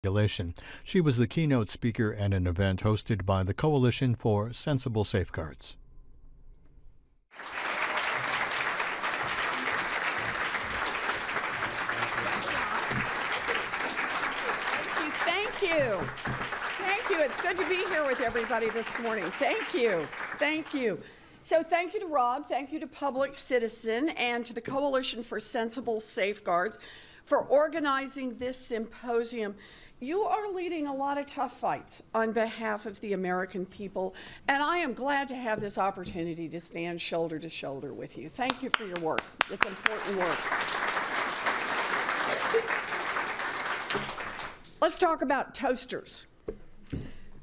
Deregulation. She was the keynote speaker at an event hosted by the Coalition for Sensible Safeguards. Thank you. Thank you. It's good to be here with everybody this morning. Thank you. Thank you. So thank you to Rob, thank you to Public Citizen, and to the Coalition for Sensible Safeguards for organizing this symposium. You are leading a lot of tough fights on behalf of the American people, and I am glad to have this opportunity to stand shoulder to shoulder with you. Thank you for your work. It's important work. Let's talk about toasters.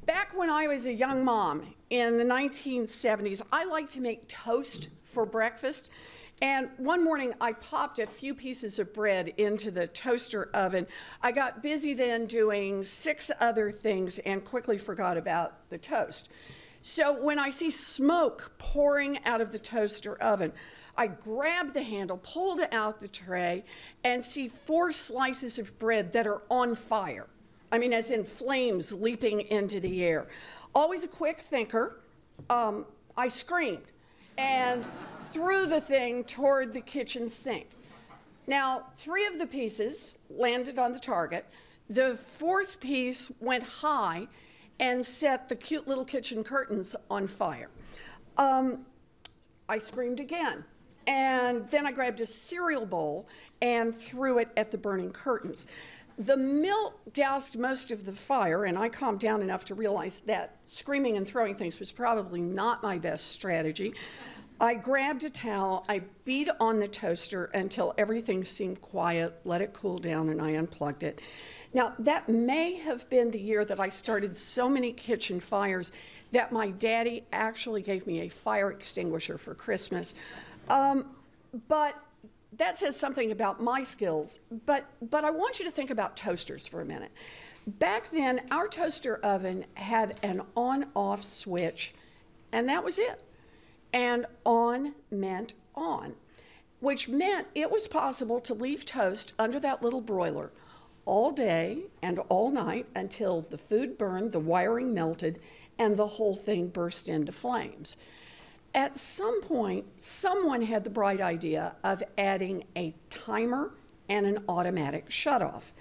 Back when I was a young mom in the 1970s, I liked to make toast for breakfast. And one morning, I popped a few pieces of bread into the toaster oven. I got busy then doing 6 other things and quickly forgot about the toast. So when I see smoke pouring out of the toaster oven, I grab the handle, pulled out the tray, and see 4 slices of bread that are on fire. I mean, as in flames leaping into the air. Always a quick thinker, I screamed and threw the thing toward the kitchen sink. Now, 3 of the pieces landed on the target. The 4th piece went high and set the cute little kitchen curtains on fire. I screamed again, and then I grabbed a cereal bowl and threw it at the burning curtains. The milk doused most of the fire, and I calmed down enough to realize that screaming and throwing things was probably not my best strategy. I grabbed a towel, I beat on the toaster until everything seemed quiet, let it cool down, and I unplugged it. Now, that may have been the year that I started so many kitchen fires that my daddy actually gave me a fire extinguisher for Christmas. But that says something about my skills, but I want you to think about toasters for a minute. Back then, our toaster oven had an on-off switch, and that was it. And on meant on, which meant it was possible to leave toast under that little broiler all day and all night until the food burned, the wiring melted, and the whole thing burst into flames. At some point, someone had the bright idea of adding a timer and an automatic shutoff.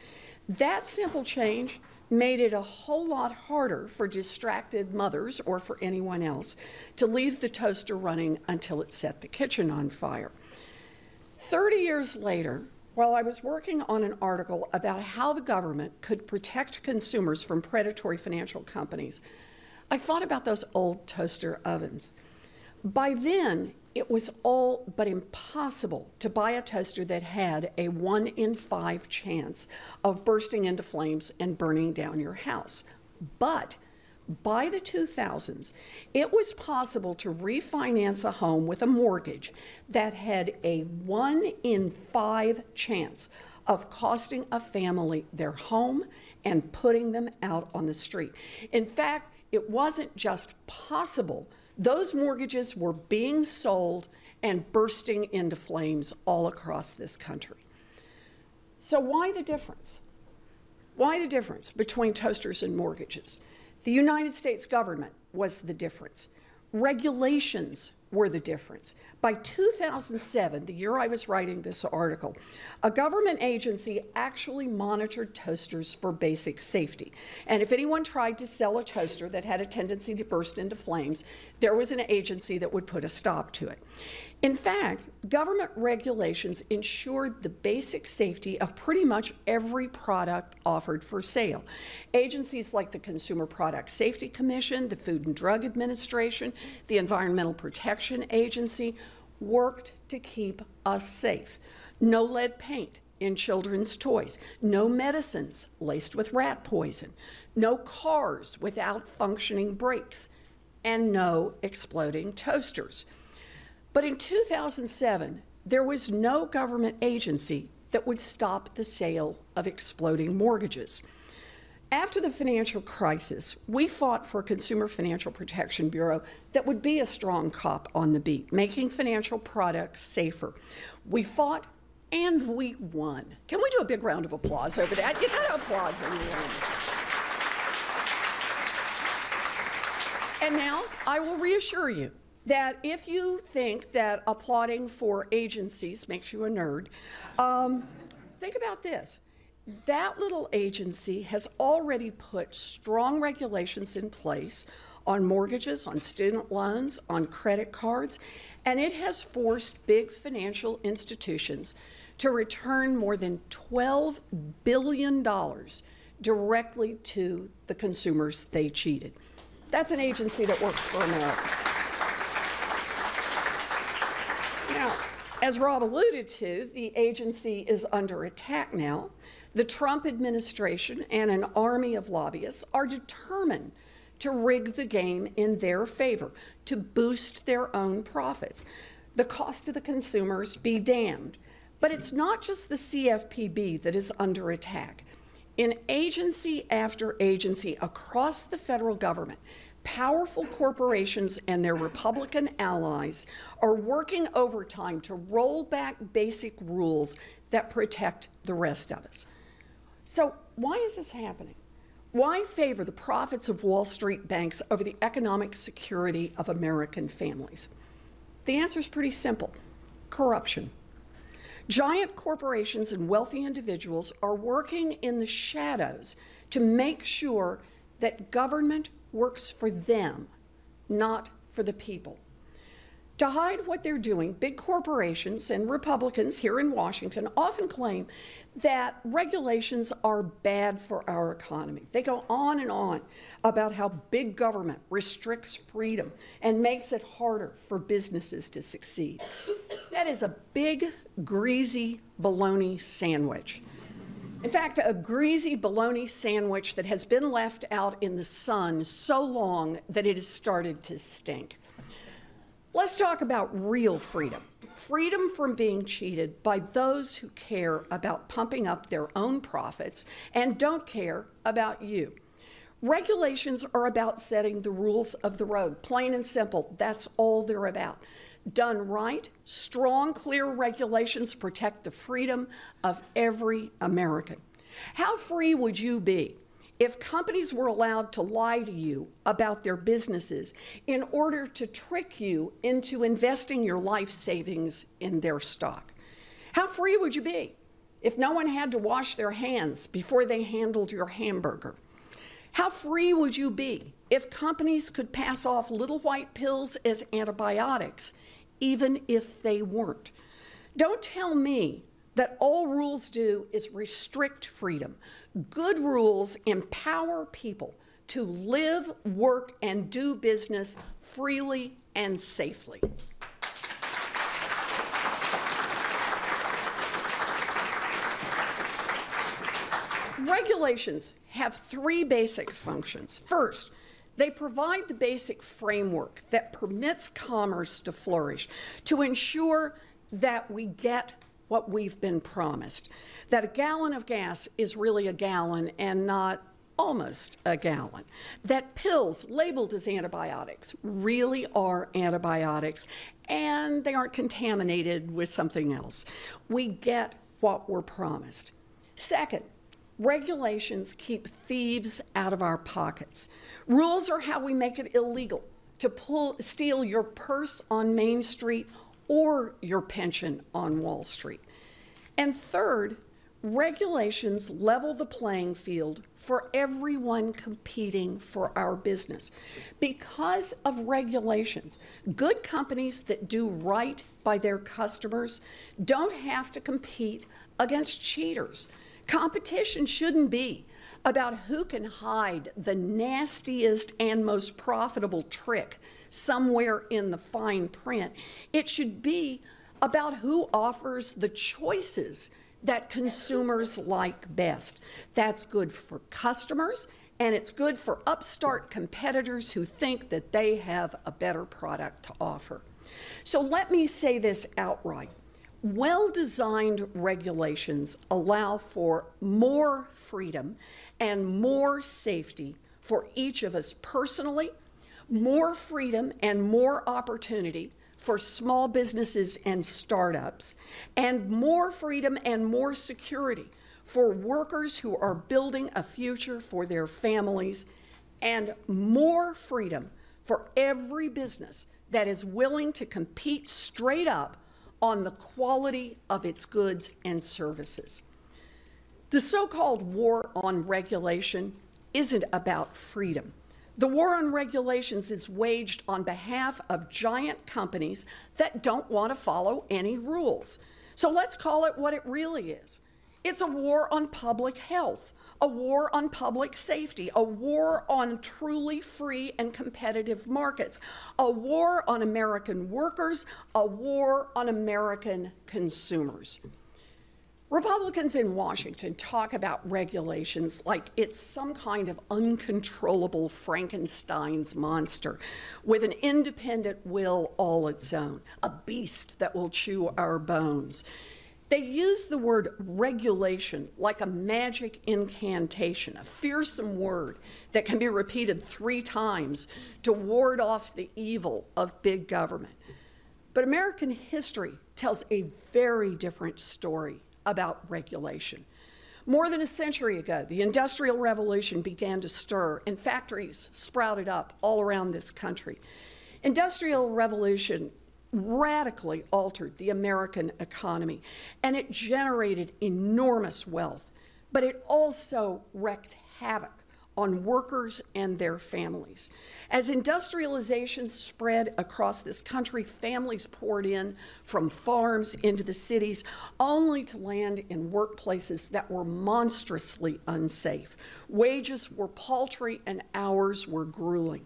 That simple change made it a whole lot harder for distracted mothers or for anyone else to leave the toaster running until it set the kitchen on fire. 30 years later, while I was working on an article about how the government could protect consumers from predatory financial companies, I thought about those old toaster ovens. By then, it was all but impossible to buy a toaster that had a 1 in 5 chance of bursting into flames and burning down your house. But by the 2000s, it was possible to refinance a home with a mortgage that had a 1 in 5 chance of costing a family their home and putting them out on the street. In fact, it wasn't just possible. Those mortgages were being sold and bursting into flames all across this country. So why the difference? Why the difference between toasters and mortgages? The United States government was the difference. Regulations were the difference. By 2007, the year I was writing this article, a government agency actually monitored toasters for basic safety. And if anyone tried to sell a toaster that had a tendency to burst into flames, there was an agency that would put a stop to it. In fact, government regulations ensured the basic safety of pretty much every product offered for sale. Agencies like the Consumer Product Safety Commission, the Food and Drug Administration, the Environmental Protection Agency worked to keep us safe. No lead paint in children's toys, no medicines laced with rat poison, no cars without functioning brakes, and no exploding toasters. But in 2007, there was no government agency that would stop the sale of exploding mortgages. After the financial crisis, we fought for a Consumer Financial Protection Bureau that would be a strong cop on the beat, making financial products safer. We fought And we won. Can we do a big round of applause over that? You gotta applaud when you win. And now I will reassure you that if you think that applauding for agencies makes you a nerd, think about this. That little agency has already put strong regulations in place on mortgages, on student loans, on credit cards, and it has forced big financial institutions to return more than $12 billion directly to the consumers they cheated. That's an agency that works for America. Now, as Rob alluded to, the agency is under attack now. The Trump administration and an army of lobbyists are determined to rig the game in their favor, to boost their own profits. The cost to the consumers be damned. But it's not just the CFPB that is under attack. In agency after agency across the federal government, powerful corporations and their Republican allies are working overtime to roll back basic rules that protect the rest of us. So why is this happening? Why favor the profits of Wall Street banks over the economic security of American families? The answer is pretty simple: corruption. Giant corporations and wealthy individuals are working in the shadows to make sure that government works for them, not for the people. To hide what they're doing, big corporations and Republicans here in Washington often claim that regulations are bad for our economy. They go on and on about how big government restricts freedom and makes it harder for businesses to succeed. That is a big, greasy bologna sandwich. In fact, a greasy bologna sandwich that has been left out in the sun so long that it has started to stink. Let's talk about real freedom. Freedom from being cheated by those who care about pumping up their own profits and don't care about you. Regulations are about setting the rules of the road, plain and simple. That's all they're about. Done right, strong, clear regulations protect the freedom of every American. How free would you be if companies were allowed to lie to you about their businesses in order to trick you into investing your life savings in their stock? How free would you be if no one had to wash their hands before they handled your hamburger? How free would you be if companies could pass off little white pills as antibiotics, even if they weren't? Don't tell me that all rules do is restrict freedom. Good rules empower people to live, work, and do business freely and safely. Regulations have three basic functions. First, they provide the basic framework that permits commerce to flourish, to ensure that we get what we've been promised, that a gallon of gas is really a gallon and not almost a gallon, that pills labeled as antibiotics really are antibiotics and they aren't contaminated with something else. We get what we're promised. Second, regulations keep thieves out of our pockets. Rules are how we make it illegal to steal your purse on Main Street or your pension on Wall Street. And third, regulations level the playing field for everyone competing for our business. Because of regulations, good companies that do right by their customers don't have to compete against cheaters. Competition shouldn't be about who can hide the nastiest and most profitable trick somewhere in the fine print. It should be about who offers the choices that consumers like best. That's good for customers, and it's good for upstart competitors who think that they have a better product to offer. So let me say this outright. Well-designed regulations allow for more freedom and more safety for each of us personally, more freedom and more opportunity for small businesses and startups, and more freedom and more security for workers who are building a future for their families, and more freedom for every business that is willing to compete straight up on the quality of its goods and services. The so-called war on regulation isn't about freedom. The war on regulations is waged on behalf of giant companies that don't want to follow any rules. So let's call it what it really is. It's a war on public health, a war on public safety, a war on truly free and competitive markets, a war on American workers, a war on American consumers. Republicans in Washington talk about regulations like it's some kind of uncontrollable Frankenstein's monster with an independent will all its own, a beast that will chew our bones. They use the word regulation like a magic incantation, a fearsome word that can be repeated 3 times to ward off the evil of big government. But American history tells a very different story about regulation. More than a century ago, the Industrial Revolution began to stir and factories sprouted up all around this country. Industrial Revolution radically altered the American economy, and it generated enormous wealth, but it also wreaked havoc on workers and their families. As industrialization spread across this country, families poured in from farms into the cities, only to land in workplaces that were monstrously unsafe. Wages were paltry and hours were grueling.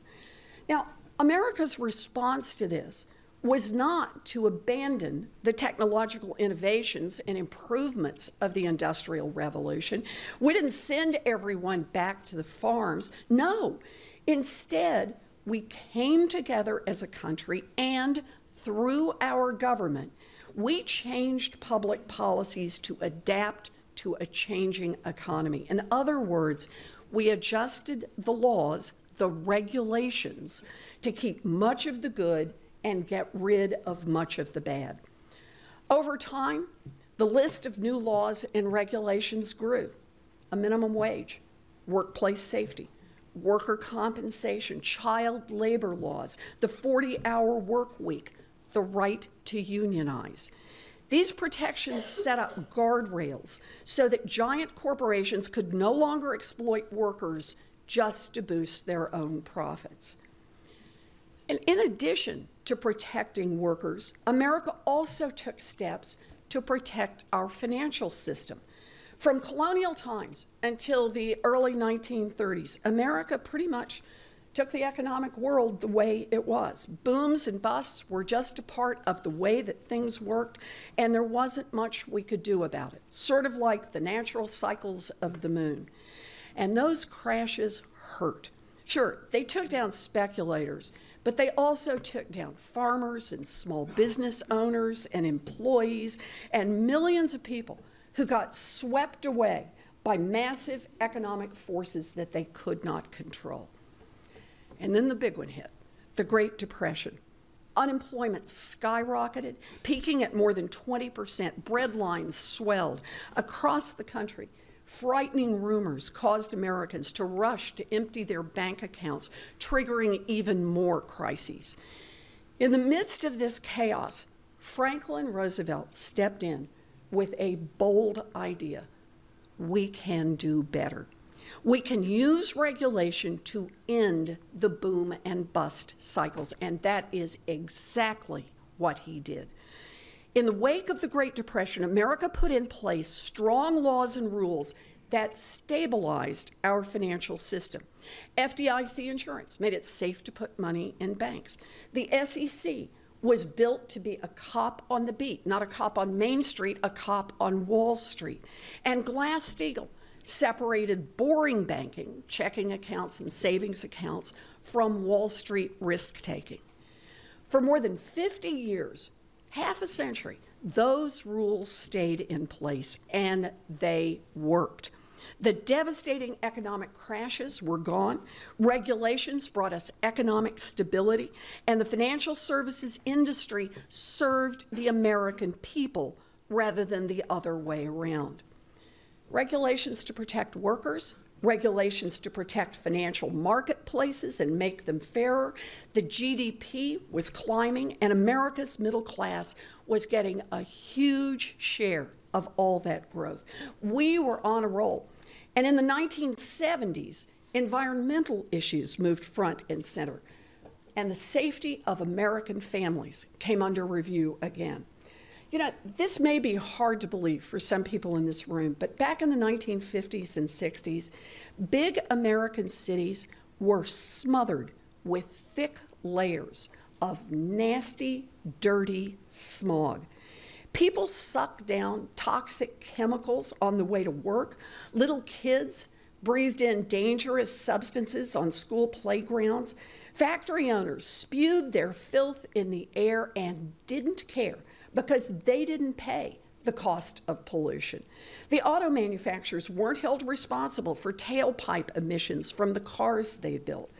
Now, America's response to this was not to abandon the technological innovations and improvements of the Industrial Revolution. We didn't send everyone back to the farms. No, instead, we came together as a country, and through our government, we changed public policies to adapt to a changing economy. In other words, we adjusted the laws, the regulations, to keep much of the good and get rid of much of the bad. Over time, the list of new laws and regulations grew. A minimum wage, workplace safety, worker compensation, child labor laws, the 40-hour work week, the right to unionize. These protections set up guardrails so that giant corporations could no longer exploit workers just to boost their own profits. And in addition to protecting workers, America also took steps to protect our financial system. From colonial times until the early 1930s, America pretty much took the economic world the way it was. Booms and busts were just a part of the way that things worked, and there wasn't much we could do about it, sort of like the natural cycles of the moon. And those crashes hurt. Sure, they took down speculators, but they also took down farmers and small business owners and employees and millions of people who got swept away by massive economic forces that they could not control. And then the big one hit, the Great Depression. Unemployment skyrocketed, peaking at more than 20%. Breadlines swelled across the country. Frightening rumors caused Americans to rush to empty their bank accounts, triggering even more crises. In the midst of this chaos, Franklin Roosevelt stepped in with a bold idea. We can do better. We can use regulation to end the boom and bust cycles, and that is exactly what he did. In the wake of the Great Depression, America put in place strong laws and rules that stabilized our financial system. FDIC insurance made it safe to put money in banks. The SEC was built to be a cop on the beat, not a cop on Main Street, a cop on Wall Street. And Glass-Steagall separated boring banking, checking accounts and savings accounts, from Wall Street risk-taking. For more than 50 years, half a century, those rules stayed in place and they worked. The devastating economic crashes were gone. Regulations brought us economic stability, and the financial services industry served the American people rather than the other way around. Regulations to protect workers, regulations to protect financial marketplaces and make them fairer. The GDP was climbing, and America's middle class was getting a huge share of all that growth. We were on a roll. And in the 1970s, environmental issues moved front and center, and the safety of American families came under review again. You know, this may be hard to believe for some people in this room, but back in the 1950s and 60s, big American cities were smothered with thick layers of nasty, dirty smog. People sucked down toxic chemicals on the way to work. Little kids breathed in dangerous substances on school playgrounds. Factory owners spewed their filth in the air and didn't care because they didn't pay the cost of pollution. The auto manufacturers weren't held responsible for tailpipe emissions from the cars they built.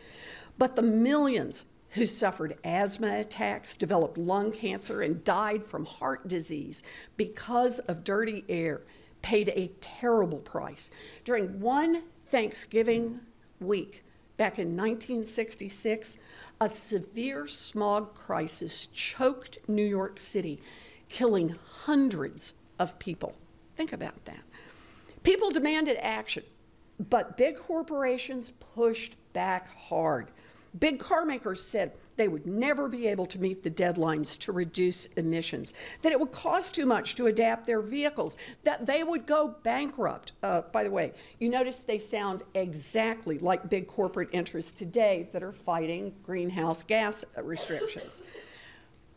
But the millions who suffered asthma attacks, developed lung cancer, and died from heart disease because of dirty air paid a terrible price. During one Thanksgiving week back in 1966, a severe smog crisis choked New York City, killing hundreds of people. Think about that. People demanded action, but big corporations pushed back hard. Big car makers said they would never be able to meet the deadlines to reduce emissions, that it would cost too much to adapt their vehicles, that they would go bankrupt. By the way, you notice they sound exactly like big corporate interests today that are fighting greenhouse gas restrictions.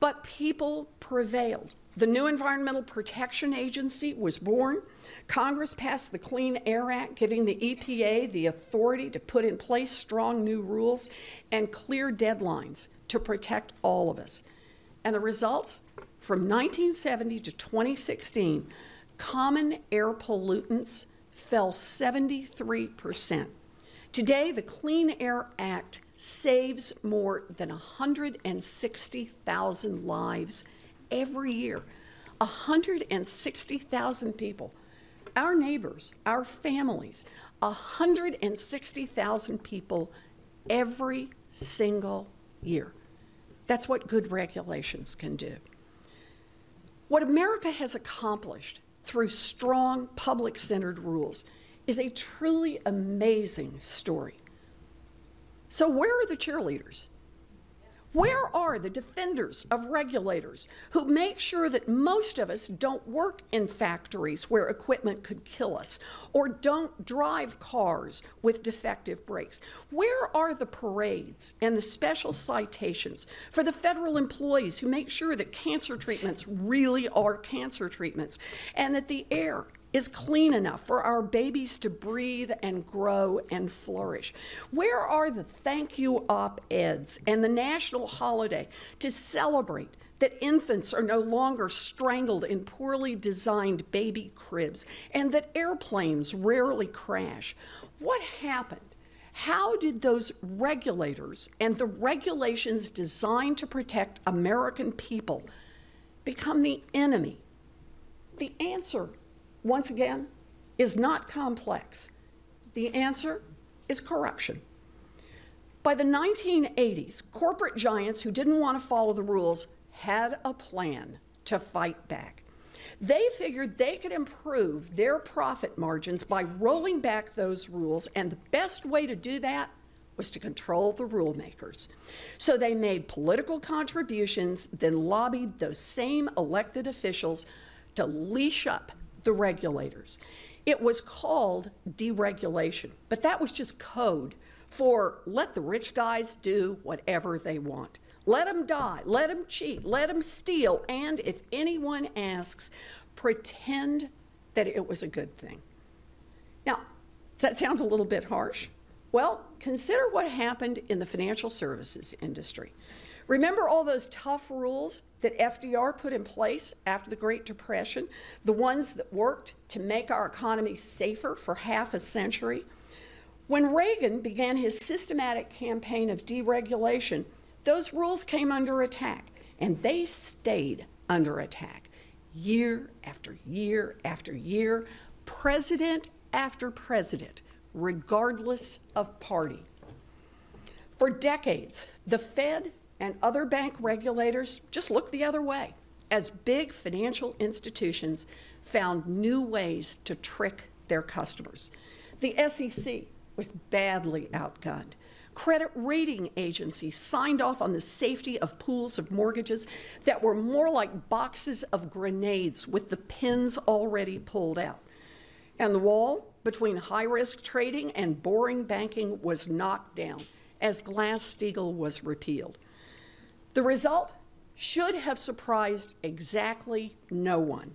But people prevailed. The new Environmental Protection Agency was born. Congress passed the Clean Air Act, giving the EPA the authority to put in place strong new rules and clear deadlines to protect all of us. And the results? From 1970 to 2016, common air pollutants fell 73%. Today, the Clean Air Act saves more than 160,000 lives every year. 160,000 people. Our neighbors, our families, 160,000 people every single year. That's what good regulations can do. What America has accomplished through strong public-centered rules is a truly amazing story. So where are the cheerleaders? Where are the defenders of regulators who make sure that most of us don't work in factories where equipment could kill us or don't drive cars with defective brakes? Where are the parades and the special citations for the federal employees who make sure that cancer treatments really are cancer treatments and that the air is clean enough for our babies to breathe and grow and flourish? Where are the thank you op-eds and the national holiday to celebrate that infants are no longer strangled in poorly designed baby cribs and that airplanes rarely crash? What happened? How did those regulators and the regulations designed to protect American people become the enemy? The answer, once again, is not complex. The answer is corruption. By the 1980s, corporate giants who didn't want to follow the rules had a plan to fight back. They figured they could improve their profit margins by rolling back those rules, and the best way to do that was to control the rule makers. So they made political contributions, then lobbied those same elected officials to leash up the regulators. It was called deregulation, but that was just code for let the rich guys do whatever they want. Let them die, let them cheat, let them steal, and if anyone asks, pretend that it was a good thing. Now, does that sound a little bit harsh? Well, consider what happened in the financial services industry. Remember all those tough rules that FDR put in place after the Great Depression, the ones that worked to make our economy safer for half a century? When Reagan began his systematic campaign of deregulation, those rules came under attack, and they stayed under attack year after year after year, president after president, regardless of party. For decades, the Fed and other bank regulators just looked the other way as big financial institutions found new ways to trick their customers. The SEC was badly outgunned. Credit rating agencies signed off on the safety of pools of mortgages that were more like boxes of grenades with the pins already pulled out. And the wall between high-risk trading and boring banking was knocked down as Glass-Steagall was repealed. The result should have surprised exactly no one.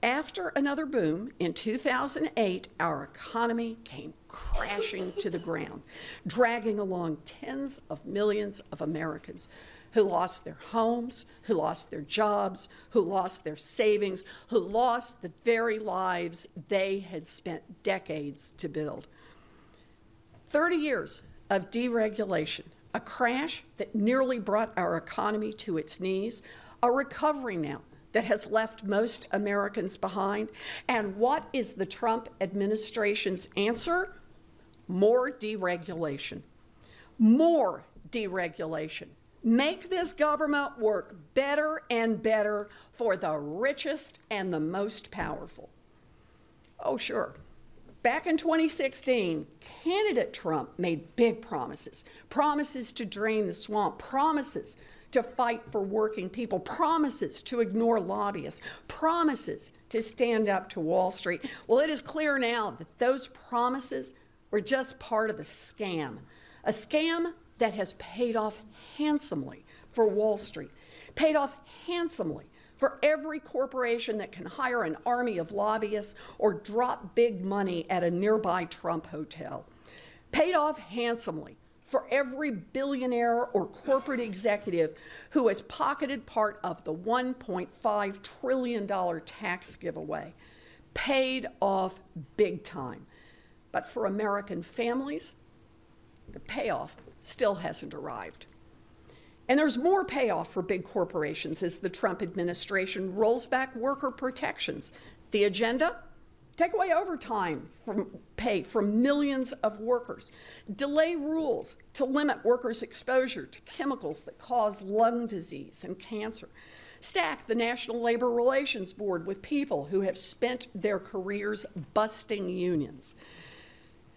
After another boom in 2008, our economy came crashing to the ground, dragging along tens of millions of Americans who lost their homes, who lost their jobs, who lost their savings, who lost the very lives they had spent decades to build. 30 years of deregulation, a crash that nearly brought our economy to its knees, a recovery now that has left most Americans behind. And what is the Trump administration's answer? More deregulation. More deregulation. Make this government work better and better for the richest and the most powerful. Oh, sure. Back in 2016, candidate Trump made big promises. Promises to drain the swamp, promises to fight for working people, promises to ignore lobbyists, promises to stand up to Wall Street. Well, it is clear now that those promises were just part of the scam, a scam that has paid off handsomely for Wall Street, paid off handsomely for every corporation that can hire an army of lobbyists or drop big money at a nearby Trump hotel, paid off handsomely for every billionaire or corporate executive who has pocketed part of the $1.5 trillion tax giveaway. Paid off big time. But for American families, the payoff still hasn't arrived. And there's more payoff for big corporations as the Trump administration rolls back worker protections. The agenda? Take away overtime from pay from millions of workers. Delay rules to limit workers' exposure to chemicals that cause lung disease and cancer. Stack the National Labor Relations Board with people who have spent their careers busting unions.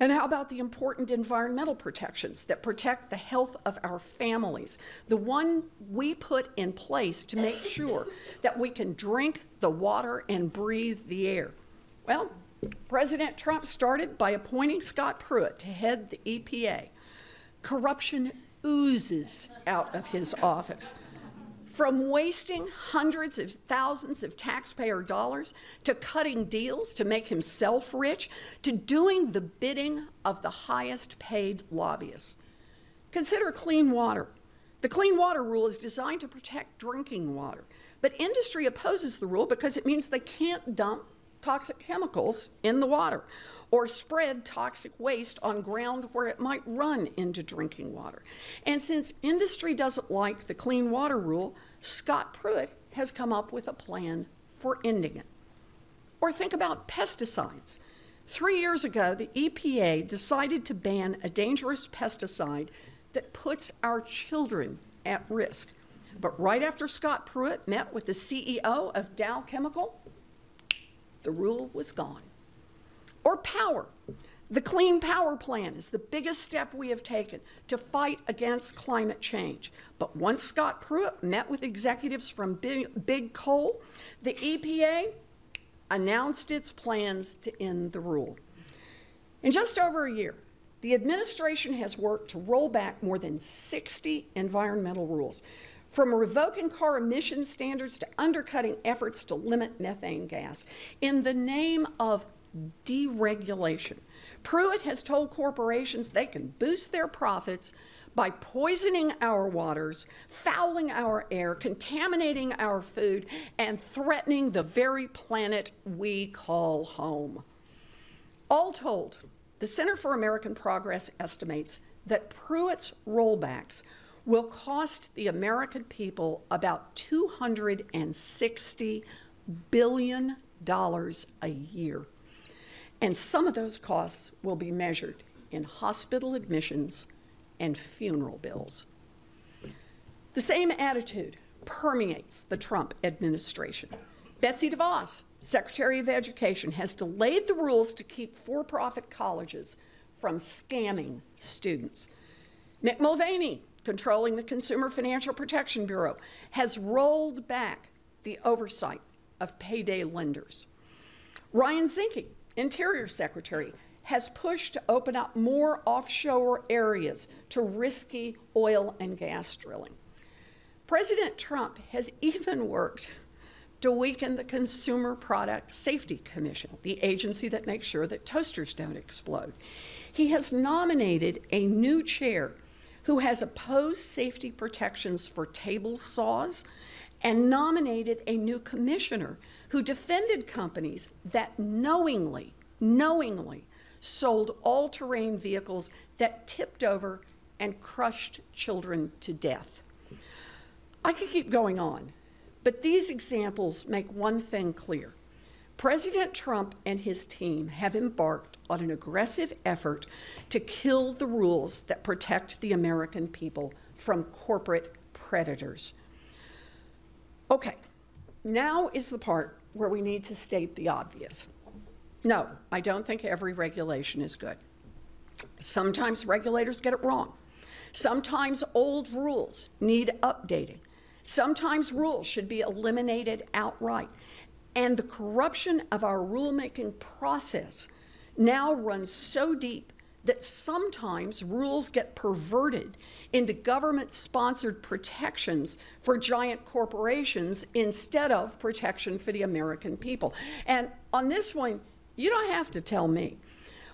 And how about the important environmental protections that protect the health of our families, the one we put in place to make sure that we can drink the water and breathe the air? Well, President Trump started by appointing Scott Pruitt to head the EPA. Corruption oozes out of his office. From wasting hundreds of thousands of taxpayer dollars to cutting deals to make himself rich to doing the bidding of the highest paid lobbyists. Consider clean water. The Clean Water Rule is designed to protect drinking water, but industry opposes the rule because it means they can't dump toxic chemicals in the water or spread toxic waste on ground where it might run into drinking water. And since industry doesn't like the Clean Water Rule, Scott Pruitt has come up with a plan for ending it. Or think about pesticides. 3 years ago, the EPA decided to ban a dangerous pesticide that puts our children at risk. But right after Scott Pruitt met with the CEO of Dow Chemical, the rule was gone. Or power. The Clean Power Plan is the biggest step we have taken to fight against climate change. But once Scott Pruitt met with executives from big coal, the EPA announced its plans to end the rule. In just over a year, the administration has worked to roll back more than 60 environmental rules, from revoking car emission standards to undercutting efforts to limit methane gas, in the name of deregulation. Pruitt has told corporations they can boost their profits by poisoning our waters, fouling our air, contaminating our food, and threatening the very planet we call home. All told, the Center for American Progress estimates that Pruitt's rollbacks will cost the American people about $260 billion a year. And some of those costs will be measured in hospital admissions and funeral bills. The same attitude permeates the Trump administration. Betsy DeVos, Secretary of Education, has delayed the rules to keep for-profit colleges from scamming students. Mick Mulvaney, controlling the Consumer Financial Protection Bureau, has rolled back the oversight of payday lenders. Ryan Zinke, Interior Secretary, has pushed to open up more offshore areas to risky oil and gas drilling. President Trump has even worked to weaken the Consumer Product Safety Commission, the agency that makes sure that toasters don't explode. He has nominated a new chair who has opposed safety protections for table saws and nominated a new commissioner who defended companies that knowingly sold all-terrain vehicles that tipped over and crushed children to death. I could keep going on, but these examples make one thing clear. President Trump and his team have embarked on an aggressive effort to kill the rules that protect the American people from corporate predators. Okay, now is the part where we need to state the obvious. No, I don't think every regulation is good. Sometimes regulators get it wrong. Sometimes old rules need updating. Sometimes rules should be eliminated outright. And the corruption of our rulemaking process now runs so deep that sometimes rules get perverted into government-sponsored protections for giant corporations instead of protection for the American people. And on this one, you don't have to tell me.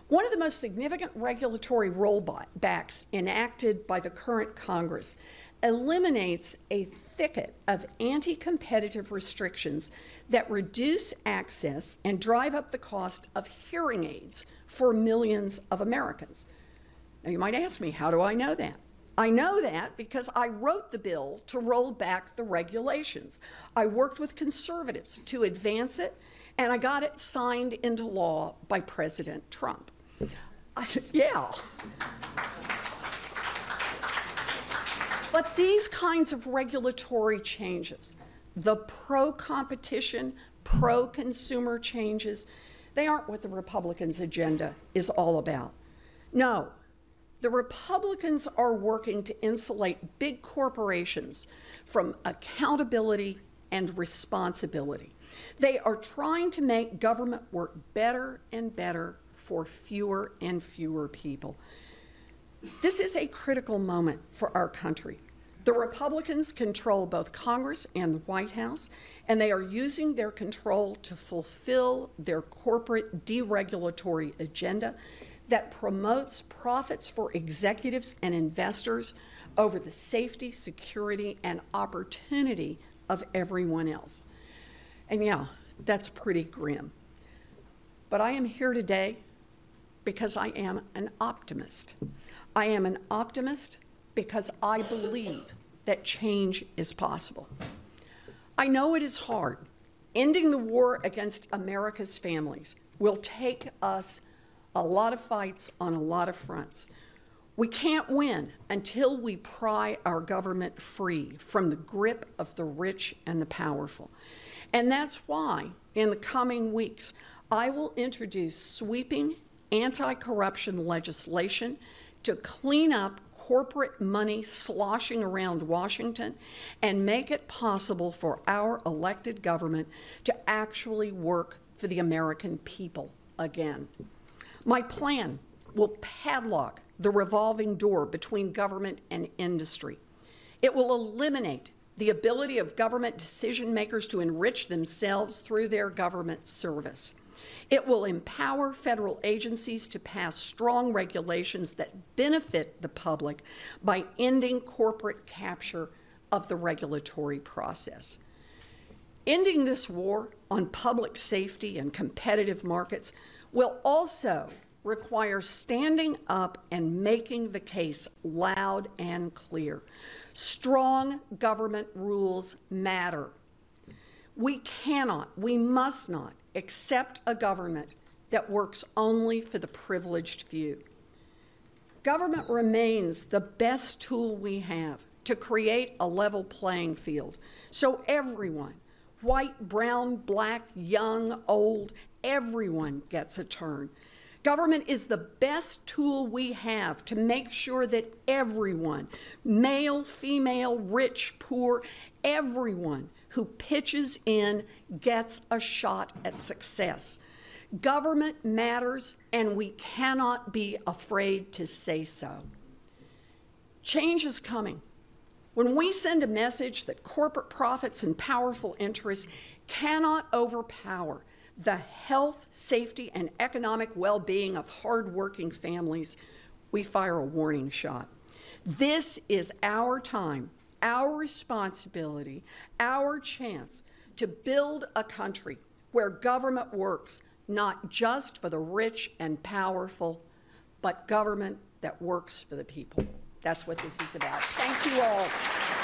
One of the most significant regulatory rollbacks enacted by the current Congress eliminates a thicket of anti-competitive restrictions that reduce access and drive up the cost of hearing aids for millions of Americans. Now you might ask me, how do I know that? I know that because I wrote the bill to roll back the regulations. I worked with conservatives to advance it, and I got it signed into law by President Trump. Yeah. But these kinds of regulatory changes, the pro-competition, pro-consumer changes, they aren't what the Republicans' agenda is all about. No, the Republicans are working to insulate big corporations from accountability and responsibility. They are trying to make government work better and better for fewer and fewer people. This is a critical moment for our country. The Republicans control both Congress and the White House, and they are using their control to fulfill their corporate deregulatory agenda that promotes profits for executives and investors over the safety, security, and opportunity of everyone else. And yeah, that's pretty grim. But I am here today because I am an optimist. I am an optimist because I believe that change is possible. I know it is hard. Ending the war against America's families will take us a lot of fights on a lot of fronts. We can't win until we pry our government free from the grip of the rich and the powerful. And that's why, in the coming weeks, I will introduce sweeping anti-corruption legislation to clean up corporate money sloshing around Washington and make it possible for our elected government to actually work for the American people again. My plan will padlock the revolving door between government and industry. It will eliminate the ability of government decision makers to enrich themselves through their government service. It will empower federal agencies to pass strong regulations that benefit the public by ending corporate capture of the regulatory process. Ending this war on public safety and competitive markets will also require standing up and making the case loud and clear. Strong government rules matter. We cannot, we must not accept a government that works only for the privileged few. Government remains the best tool we have to create a level playing field so everyone, white, brown, black, young, old, everyone gets a turn. Government is the best tool we have to make sure that everyone, male, female, rich, poor, everyone who pitches in gets a shot at success. Government matters, and we cannot be afraid to say so. Change is coming. When we send a message that corporate profits and powerful interests cannot overpower the health, safety, and economic well-being of hardworking families, we fire a warning shot. This is our time, our responsibility, our chance to build a country where government works not just for the rich and powerful, but government that works for the people. That's what this is about. Thank you all.